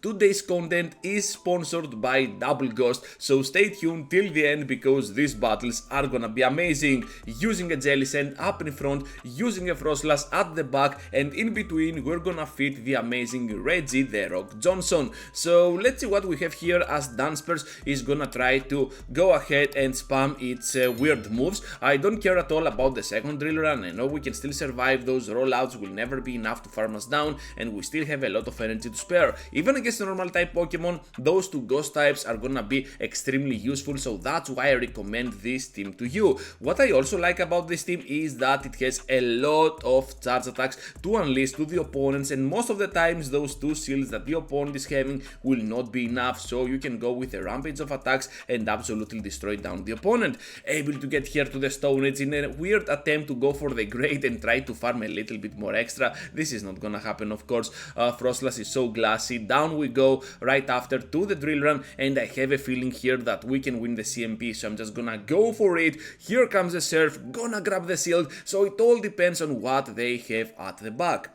today's content is sponsored by Double Ghost, so stay tuned till the end because these battles are gonna be amazing. Using a Jelly Sand up in front, using a Frostlass at the back, and in between we're gonna fit the amazing Reggie the Rock Johnson. So let's see what we have here, as Dunsparce is gonna try to go ahead and spam its weird moves. I don't care at all about the second drill run. I know we can still survive, those rollouts will never be enough to farm us down, and we still have a lot of energy to spare. Even against the normal type Pokemon, those two ghost types are gonna be extremely useful, so that's why I recommend this team to you. What I also like about this team is that it has a lot of charge attacks to unleash to the opponents, and most of the times those two shields that the opponent is having will not be enough, so you can go with a rampage of attacks and absolutely destroy down the opponent. Able to get here to the Stone Age in a weird attempt to go for the Great and try to farm a little bit more extra. This is not gonna happen, of course. Frostlass is so glassy. Down we go right after to the drill run, and I have a feeling here that we can win the CMP, so I'm just gonna go for it. Here comes the Surf, gonna grab the shield, so it all depends on what they have at the back.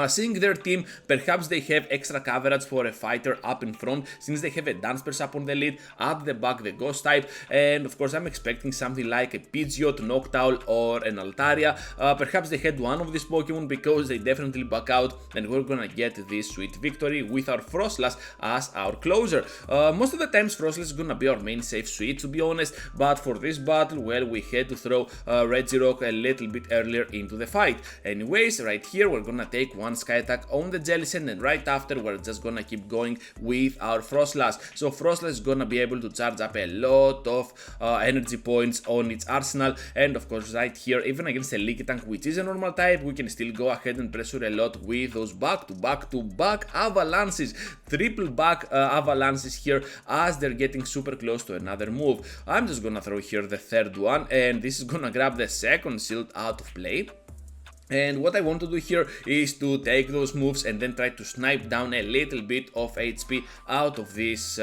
Seeing their team, perhaps they have extra coverage for a fighter up in front, since they have a Dunsparce up on the lead, at the back the Ghost type, and of course I'm expecting something like a Pidgeot, Noctowl or an Altaria. Perhaps they had one of these Pokemon because they definitely back out, and we're gonna get this sweet victory with our Frostlass as our closer. Most of the times Frostlass is gonna be our main safe suite, to be honest, but for this battle, well, we had to throw Regirock a little bit earlier into the fight. Anyways, right here we're gonna take one Sky Attack on the Jelly Sand, and right after we're just gonna keep going with our Frostlass. So Frostlass is gonna be able to charge up a lot of energy points on its arsenal, and of course right here, even against a Leaky Tank which is a normal type, we can still go ahead and pressure a lot with those back to back avalanches, triple back avalanches here, as they're getting super close to another move. I'm just gonna throw here the third one, and this is gonna grab the second shield out of play. And what I want to do here is to take those moves and then try to snipe down a little bit of HP out of this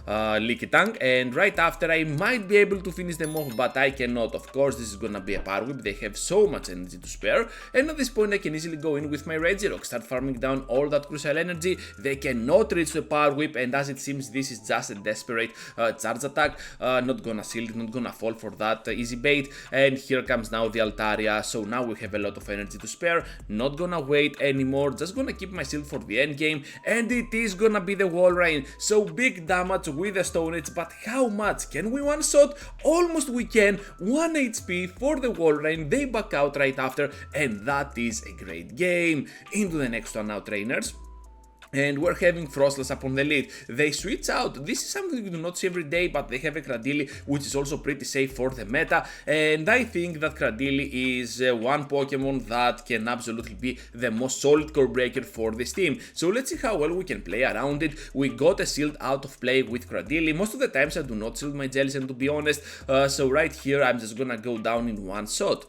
Leaky Tank, and right after I might be able to finish them off, but I cannot. Of course, this is gonna be a Power Whip, they have so much energy to spare, and at this point I can easily go in with my Regirock, start farming down all that crucial energy. They cannot reach the Power Whip, and as it seems this is just a desperate charge attack, not gonna shield, not gonna fall for that easy bait. And here comes now the Altaria, so now we have a lot of energy to spare, not gonna wait anymore, just gonna keep my shield for the end game, and it is gonna be the Wall Rain. So big damage with the Stone Age, but how much? Can we one shot? Almost we can. 1 HP for the Wall Rain, they back out right after, and that is a great game. Into the next one now, trainers. And we're having Frostlass up on the lead. They switch out. This is something we do not see every day, but they have a Cradily, which is also pretty safe for the meta. And I think that Cradily is one Pokemon that can absolutely be the most solid core breaker for this team. So let's see how well we can play around it. We got a shield out of play with Cradily. Most of the times I do not shield my Jelly Sand, to be honest. So right here I'm just gonna go down in one shot.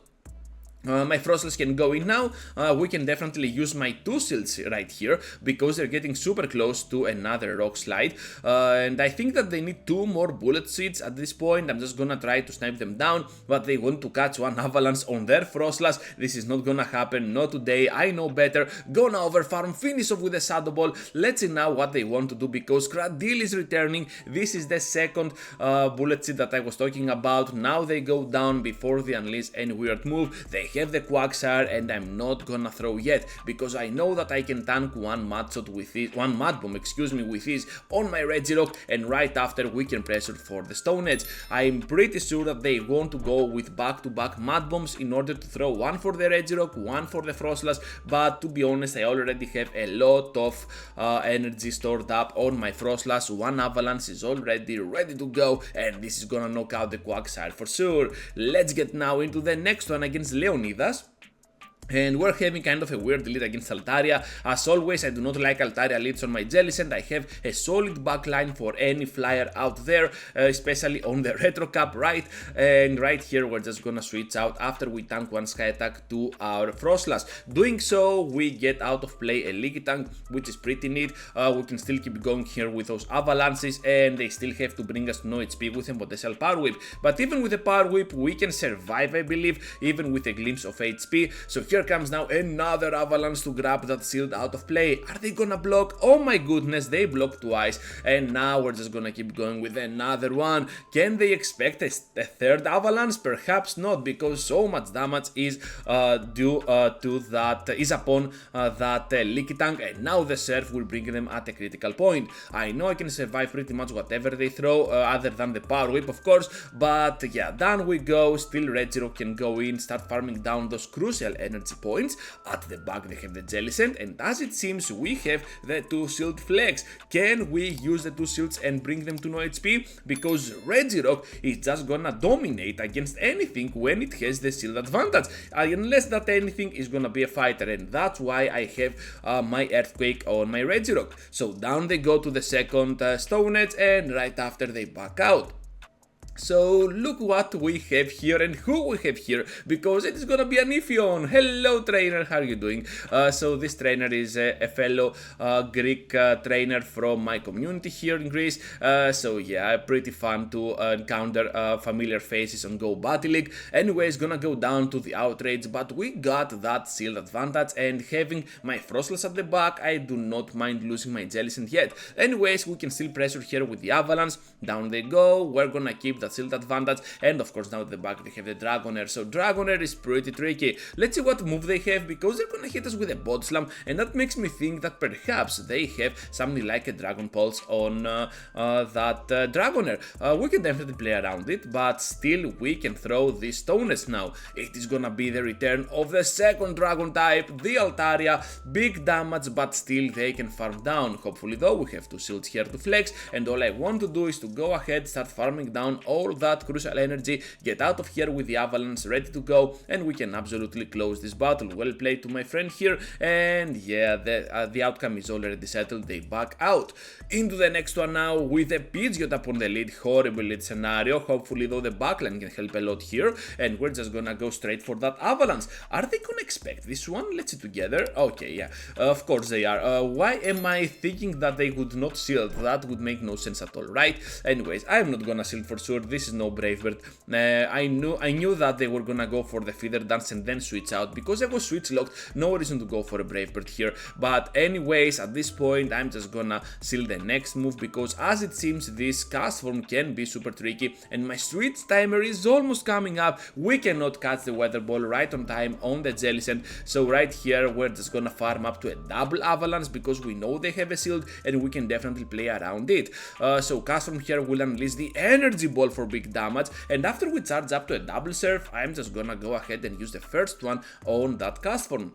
My Frostlass can go in now. We can definitely use my two shields right here because they're getting super close to another Rock Slide, and I think that they need 2 more Bullet Seeds at this point. I'm just gonna try to snipe them down, but they want to catch one Avalanche on their Frostlass. This is not gonna happen, not today, I know better. Gonna overfarm, finish off with a Shadow Ball. Let's see now what they want to do, because Cradily is returning. This is the second Bullet Seed that I was talking about. Now they go down before they unleash any weird move. They have the Quagsire, and I'm not gonna throw yet because I know that I can tank one Mud Shot with this, one Mud Bomb, excuse me, with this on my Regirock, and right after we can pressure for the Stone Edge. I'm pretty sure that they want to go with back-to-back Mud Bombs in order to throw one for the Regirock, one for the Frostlass, but to be honest I already have a lot of energy stored up on my Frostlass. One Avalanche is already ready to go, and this is gonna knock out the Quagsire for sure. Let's get now into the next one against Leonidas. And we're having kind of a weird lead against Altaria. As always, I do not like Altaria leads on my Jelly Sand. I have a solid backline for any flyer out there, especially on the Retro Cup, right? And right here, we're just gonna switch out after we tank one Sky Attack to our Frostlass. Doing so, we get out of play a Leaky Tank, which is pretty neat. We can still keep going here with those Avalanches, and they still have to bring us no HP with a potential Power Whip. But even with a Power Whip, we can survive, I believe, even with a glimpse of HP. So here here comes now another avalanche to grab that shield out of play. Are they gonna block? Oh my goodness, they blocked twice, and now we're just gonna keep going with another one. Can they expect a third avalanche? Perhaps not, because so much damage is due to that is upon that leaky tank, and now the surf will bring them at a critical point. I know I can survive pretty much whatever they throw, other than the power whip of course, but yeah, down we go. Still Reggie can go in, start farming down those crucial energy points. At the back they have the jelly sand, and as it seems we have the 2 shield flex. Can we use the 2 shields and bring them to no HP? Because Regirock is just gonna dominate against anything when it has the shield advantage, unless that anything is gonna be a fighter, and that's why I have my earthquake on my Regirock. So down they go to the second Stone Edge, and right after they back out. So look what we have here and who we have here, because it is gonna be an Iphion. Hello trainer, how are you doing? So this trainer is a fellow Greek trainer from my community here in Greece. So yeah, pretty fun to encounter familiar faces on Go Battle League. Anyways, gonna go down to the outrage, but we got that shield advantage, and having my Frostless at the back, I do not mind losing my Jellicent yet. Anyways, we can still pressure here with the Avalanche. Down they go. We're gonna keep that shield advantage, and of course now at the back they have the Dragonair, so Dragonair is pretty tricky. Let's see what move they have, because they're gonna hit us with a Body Slam, and that makes me think that perhaps they have something like a Dragon Pulse on that Dragonair. We can definitely play around it, but still we can throw this Stoness now. It is gonna be the return of the second Dragon type, the Altaria. Big damage, but still they can farm down. Hopefully though we have 2 shields here to flex, and all I want to do is to go ahead, start farming down all that crucial energy, get out of here with the Avalanche ready to go, and we can absolutely close this battle. Well played to my friend here, and yeah, the outcome is already settled. They back out. Into the next one now with a Pidgeot upon the lead. Horrible lead scenario. Hopefully though the backline can help a lot here, and we're just gonna go straight for that Avalanche. Are they gonna expect this one? Let's see together. Okay, yeah, of course they are. Why am I thinking that they would not shield? That would make no sense at all, right? Anyways, I'm not gonna shield for sure. This is no Brave Bird. I knew that they were gonna go for the feather dance and then switch out, because I was switch locked. No reason to go for a Brave Bird here. But anyways, at this point I'm just gonna seal the next move, because as it seems this cast form can be super tricky, and my switch timer is almost coming up. We cannot catch the Weather Ball right on time on the Jellicent, so right here we're just gonna farm up to a double Avalanche, because we know they have a shield and we can definitely play around it. So cast form here will unleash the Energy Ball for big damage, and after we charge up to a double surf, I'm just gonna go ahead and use the first one on that cast form.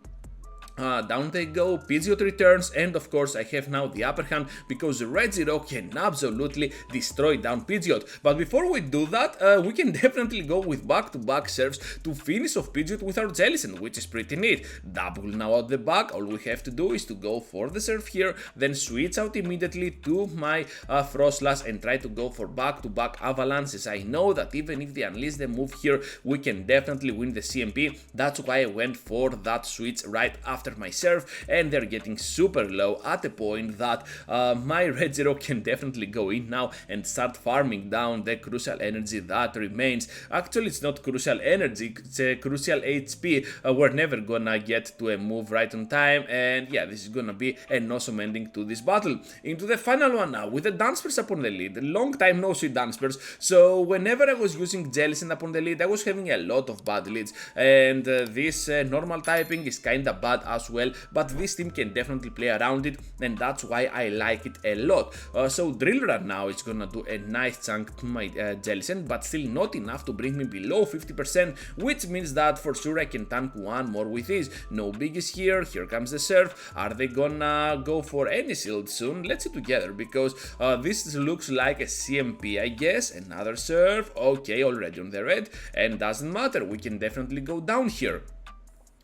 Down they go, Pidgeot returns, and of course I have now the upper hand, because Regirock can absolutely destroy down Pidgeot. But before we do that, we can definitely go with back-to-back serves to finish off Pidgeot with our Jellicent, which is pretty neat. Double now at the back. All we have to do is to go for the serve here, then switch out immediately to my Frostlass and try to go for back-to-back avalanches. I know that even if they unleash the move here, we can definitely win the CMP. That's why I went for that switch right after my serve, and they're getting super low at a point that my Regirock can definitely go in now and start farming down the crucial energy that remains. Actually, it's not crucial energy, it's a crucial HP. We're never gonna get to a move right on time, and yeah, this is gonna be an awesome ending to this battle. Into the final one now with the Dunsparce upon the lead. Long time no see Dunsparce, so whenever I was using Jellicent upon the lead, I was having a lot of bad leads, and this normal typing is kinda bad as well, but this team can definitely play around it, and that's why I like it a lot. So Drill Run now is gonna do a nice chunk to my Jellicent, but still not enough to bring me below 50%, which means that for sure I can tank one more with ease. No biggies here. Here comes the serve. Are they gonna go for any shield soon? Let's see together, because this looks like a CMP, I guess. Another serve. Okay, already on the red, and doesn't matter, we can definitely go down here.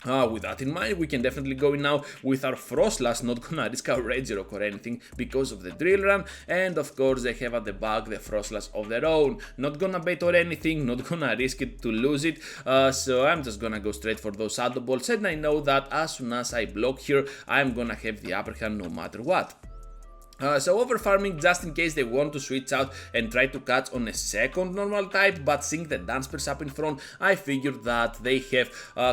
With that in mind, we can definitely go in now with our Frostlass, not gonna risk our Regirock or anything because of the Drill Run, and of course they have at the back the Frostlass of their own. Not gonna bait or anything, not gonna risk it to lose it, so I'm just gonna go straight for those Shadow Balls, and I know that as soon as I block here, I'm gonna have the upper hand no matter what. So over farming just in case they want to switch out and try to catch on a second normal type, but seeing the dancers up in front, I figured that they have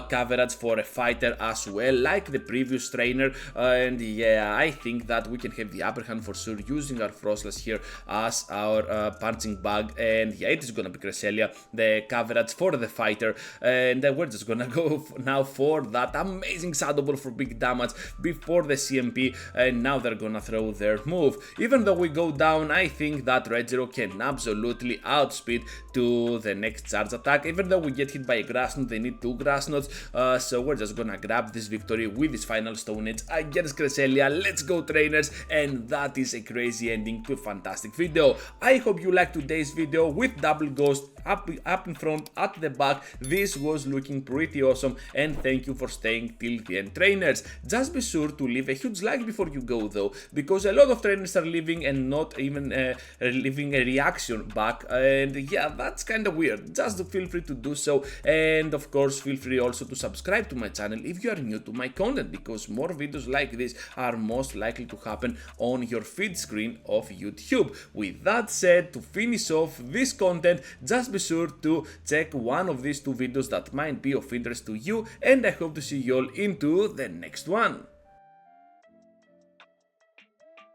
coverage for a fighter as well, like the previous trainer, and yeah, I think that we can have the upper hand for sure using our Frostlass here as our punching bag, and yeah, it is gonna be Cresselia, the coverage for the fighter, and we're just gonna go now for that amazing Shadow Ball for big damage before the CMP, and now they're gonna throw their move. Even though we go down, I think that Red Zero can absolutely outspeed to the next charge attack. Even though we get hit by a Grass Knot, they need 2 Grass Knots, so we're just gonna grab this victory with this final Stone Edge against Cresselia. Let's go, trainers, and that is a crazy ending to a fantastic video. I hope you liked today's video with Double Ghost up in front, at the back. This was looking pretty awesome, and thank you for staying till the end, trainers. Just be sure to leave a huge like before you go though, because a lot of trainers are leaving and not even leaving a reaction back, and yeah, that's kind of weird. Just feel free to do so, and of course feel free also to subscribe to my channel if you are new to my content, because more videos like this are most likely to happen on your feed screen of YouTube. With that said, to finish off this content, just be sure to check one of these 2 videos that might be of interest to you, and I hope to see you all into the next one.